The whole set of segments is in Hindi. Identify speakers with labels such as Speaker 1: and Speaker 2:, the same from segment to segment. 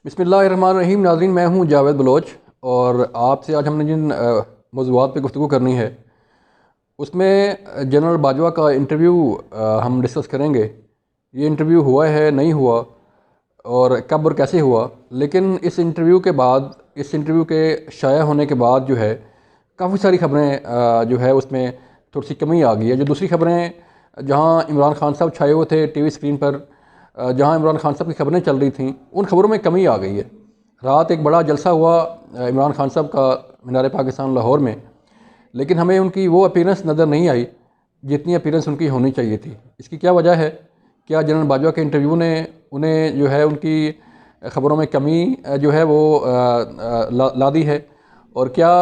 Speaker 1: बिस्मिल्लाहिर्रहमानिर्रहीम। नाज़रीन, मैं हूँ जावेद बलोच और आपसे आज हमने जिन मौज़ूआत पे गुफ्तगू करनी है उसमें जनरल बाजवा का इंटरव्यू हम डिस्कस करेंगे। ये इंटरव्यू हुआ है, नहीं हुआ, और कब और कैसे हुआ। लेकिन इस इंटरव्यू के बाद, इस इंटरव्यू के शाया होने के बाद जो है काफ़ी सारी खबरें जो है उसमें थोड़ी सी कमी आ गई है। जो दूसरी खबरें जहाँ इमरान खान साहब छाए हुए थे टीवी स्क्रीन पर, जहाँ इमरान खान साहब की खबरें चल रही थीं, उन खबरों में कमी आ गई है। रात एक बड़ा जलसा हुआ इमरान खान साहब का मीनार पाकिस्तान लाहौर में, लेकिन हमें उनकी वो अपीयरेंस नज़र नहीं आई जितनी अपीयरेंस उनकी होनी चाहिए थी। इसकी क्या वजह है? क्या जनरल बाजवा के इंटरव्यू ने उन्हें जो है उनकी ख़बरों में कमी जो है वो ला दी है? और क्या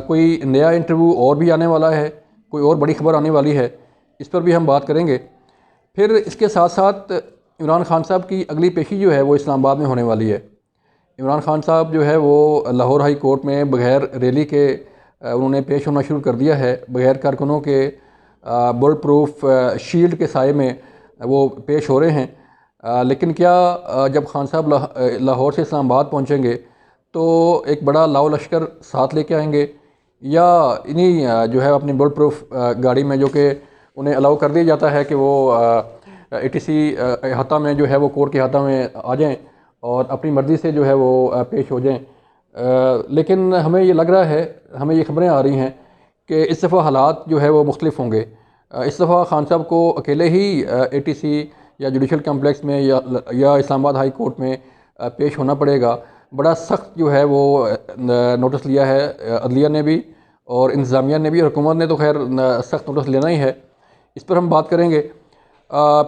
Speaker 1: कोई नया इंटरव्यू और भी आने वाला है, कोई और बड़ी खबर आने वाली है? इस पर भी हम बात करेंगे। फिर इसके साथ साथ इमरान खान साहब की अगली पेशी जो है वो इस्लामाबाद में होने वाली है। इमरान खान साहब जो है वो लाहौर हाई कोर्ट में बग़ैर रैली के उन्होंने पेश होना शुरू कर दिया है। बग़ैर कारकुनों के बुलेट प्रूफ शील्ड के साए में वो पेश हो रहे हैं। लेकिन क्या जब खान साहब लाहौर से इस्लामाबाद पहुंचेंगे तो एक बड़ा लाओ लश्कर साथ लेके आएंगे, या इन्हीं जो है अपनी बुलेट प्रूफ गाड़ी में, जो कि उन्हें अलाउ कर दिया जाता है कि वो ATC अहाता में जो है वो कोर्ट के अहाता में आ जाएं और अपनी मर्ज़ी से जो है वो पेश हो जाएं। लेकिन हमें ये लग रहा है, हमें ये खबरें आ रही हैं कि इस दफ़ा हालात जो है वो मुख्तलिफ होंगे। इस दफ़ा खान साहब को अकेले ही ATC या जुडिशल कम्प्लेक्स में या इस्लामाबाद हाई कोर्ट में पेश होना पड़ेगा। बड़ा सख्त जो है वो नोटिस लिया है अदलिया ने भी, और इंतज़ामिया ने भी, और हुकूमत ने तो खैर सख्त नोटिस लेना ही है। इस पर हम बात करेंगे।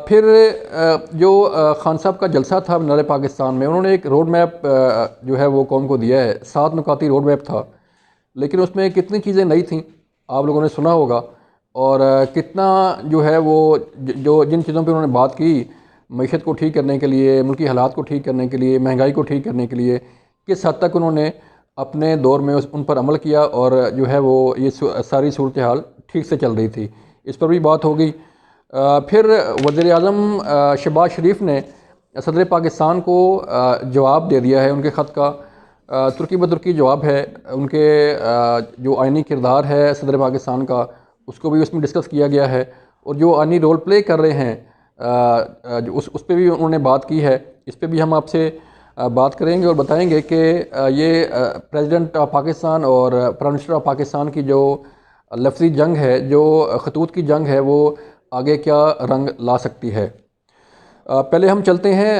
Speaker 1: फिर जो खान साहब का जलसा था मीनार पाकिस्तान में, उन्होंने एक रोड मैप जो है वो कौम को दिया है। 7 नुकाती रोड मैप था, लेकिन उसमें कितनी चीज़ें नई थीं आप लोगों ने सुना होगा। और कितना जो है वो जो जिन चीज़ों पर उन्होंने बात की, मईशत को ठीक करने के लिए, मुल्की हालात को ठीक करने के लिए, महंगाई को ठीक करने के लिए, किस हद तक उन्होंने अपने दौर में उन पर अमल किया, और जो है वो ये सारी सूरत हाल ठीक से चल रही थी, इस पर भी बात हो गई। फिर वज़ीर-ए-आज़म शहबाज शरीफ ने सदर पाकिस्तान को जवाब दे दिया है उनके ख़त का। तुर्की ब तुर्की जवाब है। उनके जो आइनी किरदार है सदर पाकिस्तान का, उसको भी उसमें डिस्कस किया गया है। और जो आइनी रोल प्ले कर रहे हैं उस पर भी उन्होंने बात की है। इस पर भी हम आपसे बात करेंगे और बताएंगे कि ये प्रेसिडेंट ऑफ पाकिस्तान और प्राइम मिनिस्टर ऑफ पाकिस्तान की जो लफ्ज़ी जंग है, जो खतूत की जंग है, वो आगे क्या रंग ला सकती है। पहले हम चलते हैं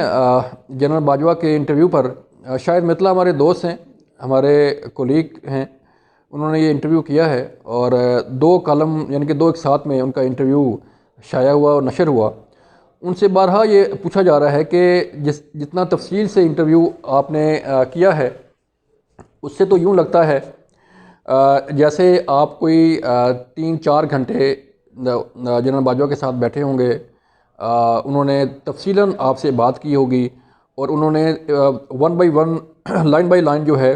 Speaker 1: जनरल बाजवा के इंटरव्यू पर। शाहिद मित्तल हमारे दोस्त हैं, हमारे कोलीग हैं। उन्होंने ये इंटरव्यू किया है और 2 कॉलम यानी कि 2 एक साथ में उनका इंटरव्यू शाया हुआ और नशर हुआ। उनसे बारहा ये पूछा जा रहा है कि जितना तफसील से इंटरव्यू आपने किया है, उससे तो यूँ लगता है जैसे आप कोई 3-4 घंटे जनरल बाजवा के साथ बैठे होंगे। उन्होंने तफसीलन आपसे बात की होगी और उन्होंने 1 बाई 1 लाइन बाई लाइन जो है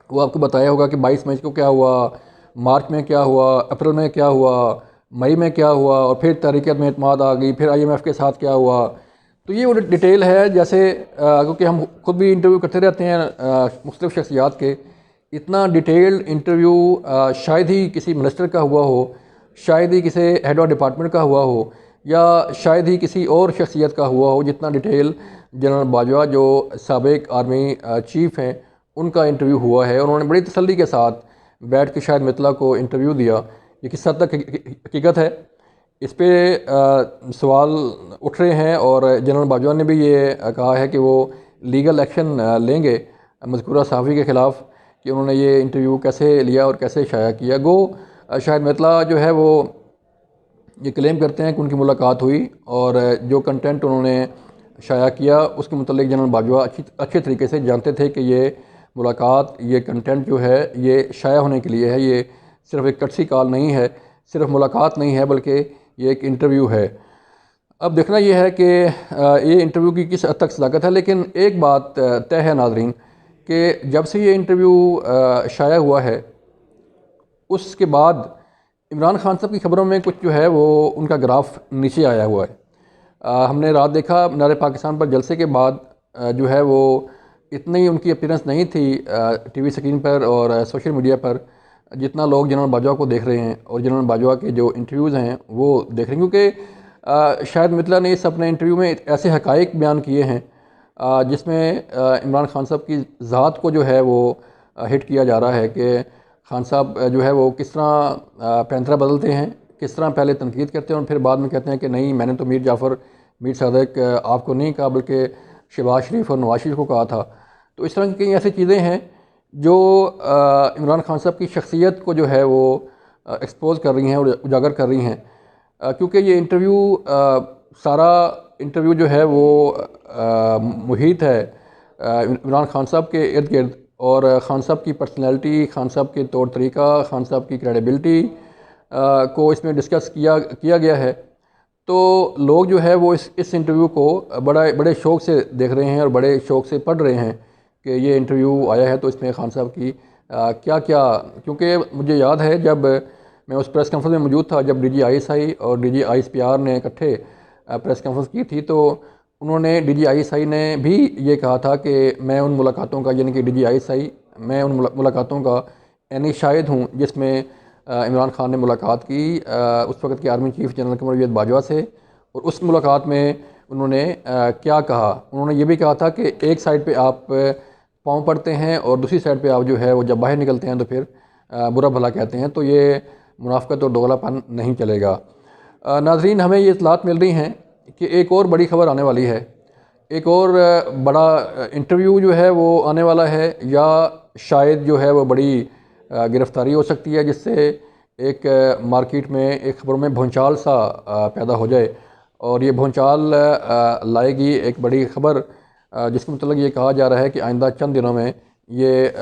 Speaker 1: वो आपको बताया होगा कि 22 मई को क्या हुआ, मार्च में क्या हुआ, अप्रैल में क्या हुआ, मई में क्या हुआ, और फिर तहरीक में एतमाद आ गई, फिर IMF के साथ क्या हुआ। तो ये वो डिटेल है। जैसे क्योंकि हम खुद भी इंटरव्यू करते रहते हैं मुख्तलिफ़ शख्सियात के, इतना डिटेल्ड इंटरव्यू शायद ही किसी मिनिस्टर का हुआ हो, शायद ही किसी हेड ऑफ डिपार्टमेंट का हुआ हो, या शायद ही किसी और शख्सियत का हुआ हो जितना डिटेल जनरल बाजवा जो साबिक आर्मी चीफ़ हैं उनका इंटरव्यू हुआ है। उन्होंने बड़ी तसल्ली के साथ बैठ के शायद मित्तला को इंटरव्यू दिया। ये किस हद तक हकीकत है, इस पर सवाल उठ रहे हैं, और जनरल बाजवा ने भी ये कहा है कि वो लीगल एक्शन लेंगे मज़कूरा सहाफ़ी के ख़िलाफ़ कि उन्होंने ये इंटरव्यू कैसे लिया और कैसे शाया किया। गो शायद मित्तला जो है वो ये क्लेम करते हैं कि उनकी मुलाकात हुई, और जो कंटेंट उन्होंने शाया किया उसके मुतल्लिक़ जनरल बाजवा अच्छे तरीके से जानते थे कि ये मुलाकात, ये कंटेंट जो है ये शाया होने के लिए है। ये सिर्फ़ एक कटसी कॉल नहीं है, सिर्फ मुलाकात नहीं है, बल्कि ये एक इंटरव्यू है। अब देखना ये है कि ये इंटरव्यू की किस हद तक सदाकत है। लेकिन एक बात तय है नाज़रीन, कि जब से ये इंटरव्यू शाया हुआ है उसके बाद इमरान खान साहब की खबरों में कुछ जो है वो उनका ग्राफ नीचे आया हुआ है। हमने रात देखा मीनार पाकिस्तान पर जलसे के बाद जो है वो इतनी उनकी अपीयरेंस नहीं थी टीवी स्क्रीन पर और सोशल मीडिया पर जितना लोग जनरल बाजवा को देख रहे हैं और जनरल बाजवा के जो इंटरव्यूज़ हैं वो देख रहे हैं, क्योंकि शायद मितला ने इस अपने इंटरव्यू में ऐसे हकाइक बयान किए हैं जिसमें इमरान खान साहब की ज़ात को जो है वो हिट किया जा रहा है कि खान साहब जो है वो किस तरह पैंतरा बदलते हैं, किस तरह पहले तनकीद करते हैं और फिर बाद में कहते हैं कि नहीं, मैंने तो मीर जाफ़र मीर सादक आपको नहीं कहा बल्कि शहबाज शरीफ और नवाज शरीफ को कहा था। तो इस तरह की कई ऐसी चीज़ें हैं जो इमरान खान साहब की शख्सियत को जो है वो एक्सपोज कर रही हैं और उजागर कर रही हैं, क्योंकि ये इंटरव्यू सारा इंटरव्यू जो है वो मुहित है इमरान खान साहब के इर्द गिर्द, और खान साहब की पर्सनैलिटी, खान साहब के तौर तरीक़ा, खान साहब की क्रेडिबिलिटी को इसमें डिस्कस किया गया है। तो लोग जो है वो इस इंटरव्यू को बड़े शौक़ से देख रहे हैं और बड़े शौक़ से पढ़ रहे हैं कि ये इंटरव्यू आया है तो इसमें खान साहब की क्या क्या, क्योंकि मुझे याद है जब मैं उस प्रेस कॉन्फ्रेंस में मौजूद था जब DGI और DGI ने इकट्ठे प्रेस कॉन्फ्रेंस की थी, तो उन्होंने DGI ने भी ये कहा था कि मैं उन मुलाकातों का, यानी कि DGI मैं उन मुलाकातों का यानी शाहिद हूँ जिसमें इमरान खान ने मुलाकात की उस वक़्त के आर्मी चीफ़ जनरल क़मर जावेद बाजवा से, और उस मुलाकात में उन्होंने क्या कहा, उन्होंने ये भी कहा था कि एक साइड पे आप पाँव पड़ते हैं और दूसरी साइड पे आप जो है वो जब बाहर निकलते हैं तो फिर बुरा भला कहते हैं, तो ये मुनाफ़क़त और दोगलापन नहीं चलेगा। नाज़रीन, हमें ये इत्तलात मिल रही हैं कि एक और बड़ी ख़बर आने वाली है, एक और बड़ा इंटरव्यू जो है वो आने वाला है, या शायद जो है वो बड़ी गिरफ़्तारी हो सकती है जिससे एक मार्केट में एक ख़बरों में भूचाल सा पैदा हो जाए, और ये भूचाल लाएगी एक बड़ी ख़बर जिसके मतलब ये कहा जा रहा है कि आइंदा चंद दिनों में ये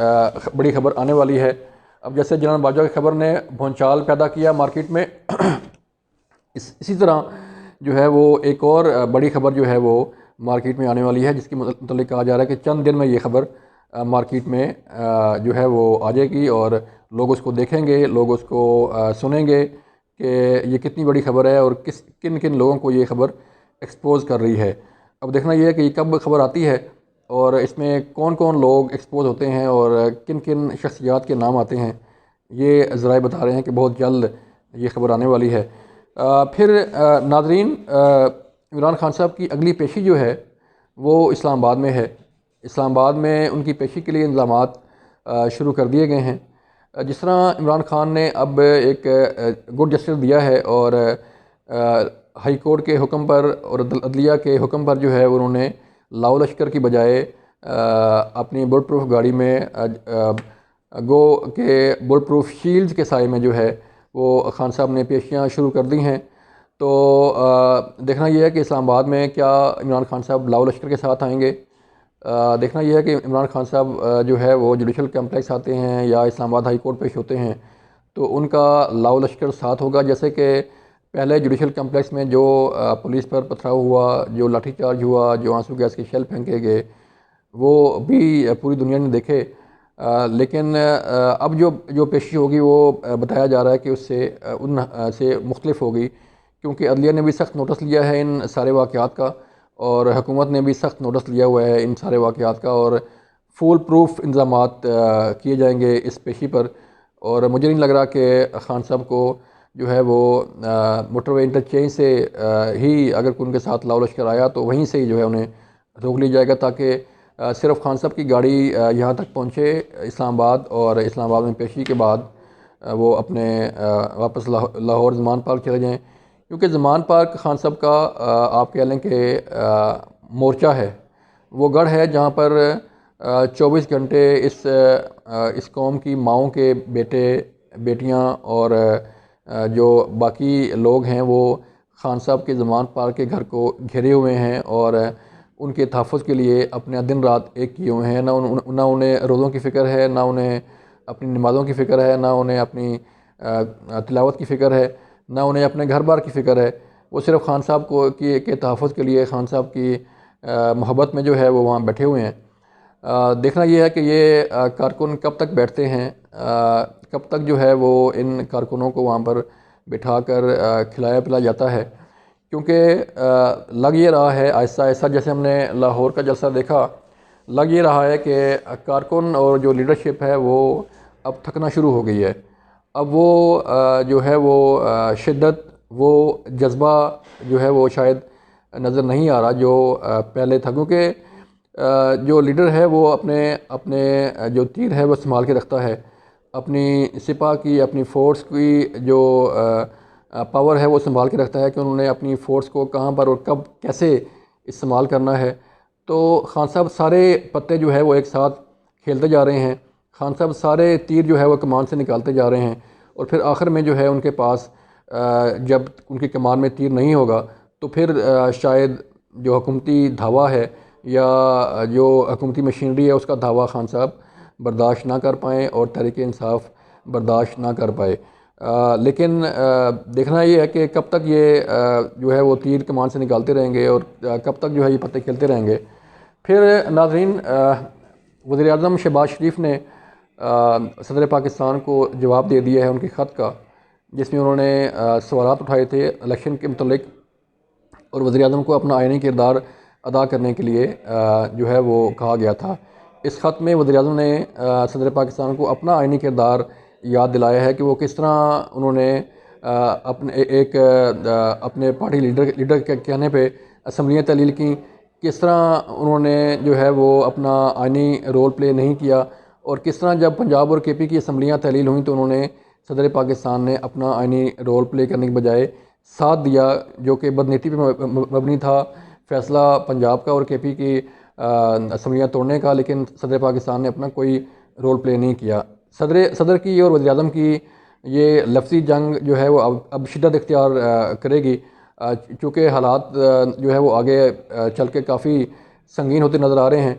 Speaker 1: बड़ी ख़बर आने वाली है। अब जैसे जनरल बाजवा की ख़बर ने भूचाल पैदा किया मार्केट में इसी तरह जो है वो एक और बड़ी ख़बर जो है वो मार्केट में आने वाली है, जिसके मतलब कहा जा रहा है कि चंद दिन में ये ख़बर मार्केट में जो है वो आ जाएगी और लोग उसको देखेंगे, लोग उसको सुनेंगे कि ये कितनी बड़ी ख़बर है और किन किन लोगों को ये ख़बर एक्सपोज़ कर रही है। अब देखना ये है कि कब ख़बर आती है और इसमें कौन कौन लोग एक्सपोज़ होते हैं और किन किन शख्सियात के नाम आते हैं, ये ज़राए बता रहे हैं कि बहुत जल्द ये ख़बर आने वाली है। फिर नाज़रीन, इमरान खान साहब की अगली पेशी जो है वो इस्लामाबाद में है। इस्लामाबाद में उनकी पेशी के लिए इंतज़ामात शुरू कर दिए गए हैं। जिस तरह इमरान खान ने अब एक गुड जस्टिस दिया है और हाई कोर्ट के हुक्म पर और अदलिया के हुक्म पर जो है उन्होंने लाओ लश्कर की बजाय अपनी बुलेट प्रूफ गाड़ी में गो के बुलेट प्रूफ शील्ड्स के साए में जो है वो खान साहब ने पेशियाँ शुरू कर दी हैं। तो देखना यह है कि इस्लामाबाद में क्या इमरान खान साहब लाओ लश्कर के साथ आएंगे। देखना यह है कि इमरान खान साहब जो है वो जुडिशल कम्प्लेक्स आते हैं या इस्लामाबाद हाई कोर्ट पेश होते हैं तो उनका लाओ लश्कर साथ होगा, जैसे कि पहले जुडिशल कम्प्लेक्स में जो पुलिस पर पथराव हुआ, जो लाठीचार्ज हुआ, जो आंसू गैस के शेल फेंके गए, वो भी पूरी दुनिया ने देखे। लेकिन अब जो पेशी होगी वो बताया जा रहा है कि उससे उन से मुख्तलिफ होगी, क्योंकि अदलिया ने भी सख्त नोटिस लिया है इन सारे वाक़यात का और हुकूमत ने भी सख्त नोटिस लिया हुआ है इन सारे वाक़यात का, और फुल प्रूफ इंतज़ामात किए जाएंगे इस पेशी पर। और मुझे नहीं लग रहा कि खान साहब को जो है वो मोटरवे इंटरचेंज से ही अगर कोई उनके साथ लाओ लश्कर आया तो वहीं से ही जो है उन्हें रोक लिया जाएगा, ताकि सिर्फ खान साहब की गाड़ी यहाँ तक पहुँचे इस्लामाबाद, और इस्लामाबाद में पेशी के बाद वो अपने वापस लाहौर ज़मान पार्क चले जाएँ, क्योंकि ज़मान पार्क खान साहब का आप कह लें कि मोर्चा है, वो गढ़ है जहाँ पर 24 घंटे इस कौम की माओं के बेटे बेटियाँ और जो बाकी लोग हैं वो खान साहब के ज़मान पार्क के घर को घेरे हुए हैं और उनके तहफ़्फ़ुज़ के लिए अपने दिन रात एक किए हुए हैं। ना उन्हें रोज़ों की फ़िक्र है, ना उन्हें अपनी नमाज़ों की फ़िक्र है, ना उन्हें अपनी तिलावत की फ़िक्र है, ना उन्हें अपने घर बार की फ़िक्र है। वो सिर्फ़ खान साहब के तहफ़्फ़ुज़ के लिए, खान साहब की मोहब्बत में जो है वो वहाँ बैठे हुए हैं। देखना ये है कि ये कारकुन कब तक बैठते हैं, कब तक जो है वो इन कारकुनों को वहाँ पर बिठा कर खिलाया पिलाया जाता है, क्योंकि लग ये रहा है आहिस्ता आहिस्ता, जैसे हमने लाहौर का जलसा देखा, लग ये रहा है कि कारकुन और जो लीडरशिप है वो अब थकना शुरू हो गई है। अब वो जो है वो शिद्दत, वो जज्बा जो है वो शायद नज़र नहीं आ रहा जो पहले था, क्योंकि जो लीडर है वो अपने अपने जो तीर है वो संभाल के रखता है, अपनी सिपा की, अपनी फ़ोर्स की जो पावर है वो संभाल के रखता है कि उन्होंने अपनी फ़ोर्स को कहाँ पर और कब कैसे इस्तेमाल करना है। तो खान साहब सारे पत्ते जो है वो एक साथ खेलते जा रहे हैं, खान साहब सारे तीर जो है वो कमान से निकालते जा रहे हैं, और फिर आखिर में जो है उनके पास जब उनकी कमान में तीर नहीं होगा तो फिर शायद जो हुकूमती धावा है या जो हुकूमती मशीनरी है उसका धावा खान साहब बर्दाश्त ना कर पाएँ और तहरीक इंसाफ बर्दाश्त ना कर पाए। लेकिन देखना ये है कि कब तक ये जो है वो तीर कमान से निकालते रहेंगे और कब तक जो है ये पत्ते खेलते रहेंगे। फिर नाज़रीन, वज़ीर आज़म शहबाज शरीफ ने सदर पाकिस्तान को जवाब दे दिया है उनके ख़त का, जिसमें उन्होंने सवालात उठाए थे इलेक्शन के मतलब, और वज़ीर आज़म को अपना आइनी किरदार अदा करने के लिए जो है वो कहा गया था। इस ख़त में वज़ीर आज़म ने सदर पाकिस्तान को अपना आइनी किरदार याद दिलाया है कि वो किस तरह उन्होंने अपने अपने पार्टी लीडर के कहने पे असम्बलियाँ तहलील की, किस तरह उन्होंने जो है वो अपना आइनी रोल प्ले नहीं किया, और किस तरह जब पंजाब और KP की असम्बलियाँ तहलील हुई तो उन्होंने सदर पाकिस्तान ने अपना आइनी रोल प्ले करने के बजाय साथ दिया, जो कि बदनीति पर मबनी था, फ़ैसला पंजाब का और KP की असम्बलियाँ तोड़ने का, लेकिन सदर पाकिस्तान ने अपना कोई रोल प्ले नहीं किया। सदर की और वज़ीर आज़म की ये लफ्ज़ी जंग जो है वो अब शिद्दत इख्तियार करेगी, चूँकि हालात जो है वो आगे चल के काफ़ी संगीन होते नज़र आ रहे हैं।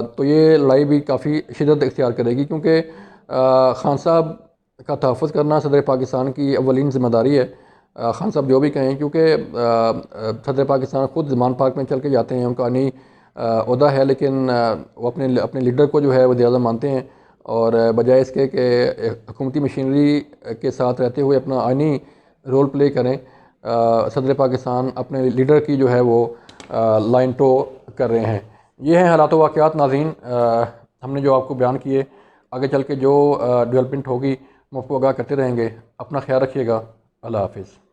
Speaker 1: तो ये लड़ाई भी काफ़ी शिद्दत इख्तियार करेगी, क्योंकि खान साहब का तहफ़्फ़ुज़ करना सदर पाकिस्तान की अव्वलीन ज़िम्मेदारी है। खान साहब जो भी कहें, क्योंकि सदर पाकिस्तान ख़ुद ज़मान पार्क में चल के जाते हैं, उनका आनी ओहदा है, लेकिन वो अपने अपने लीडर को जो है वज़ीर आज़म मानते हैं, और बजाय इसके कि हुकूमती मशीनरी के साथ रहते हुए अपना आइनी रोल प्ले करें, सदर पाकिस्तान अपने लीडर की जो है वो लाइन टो कर रहे हैं। ये हैं हालात वाक़यात नाज़रीन, हमने जो आपको बयान किए। आगे चल के जो डेवलपमेंट होगी हम आपको आगाह करते रहेंगे। अपना ख्याल रखिएगा। अल्लाह हाफ़िज़।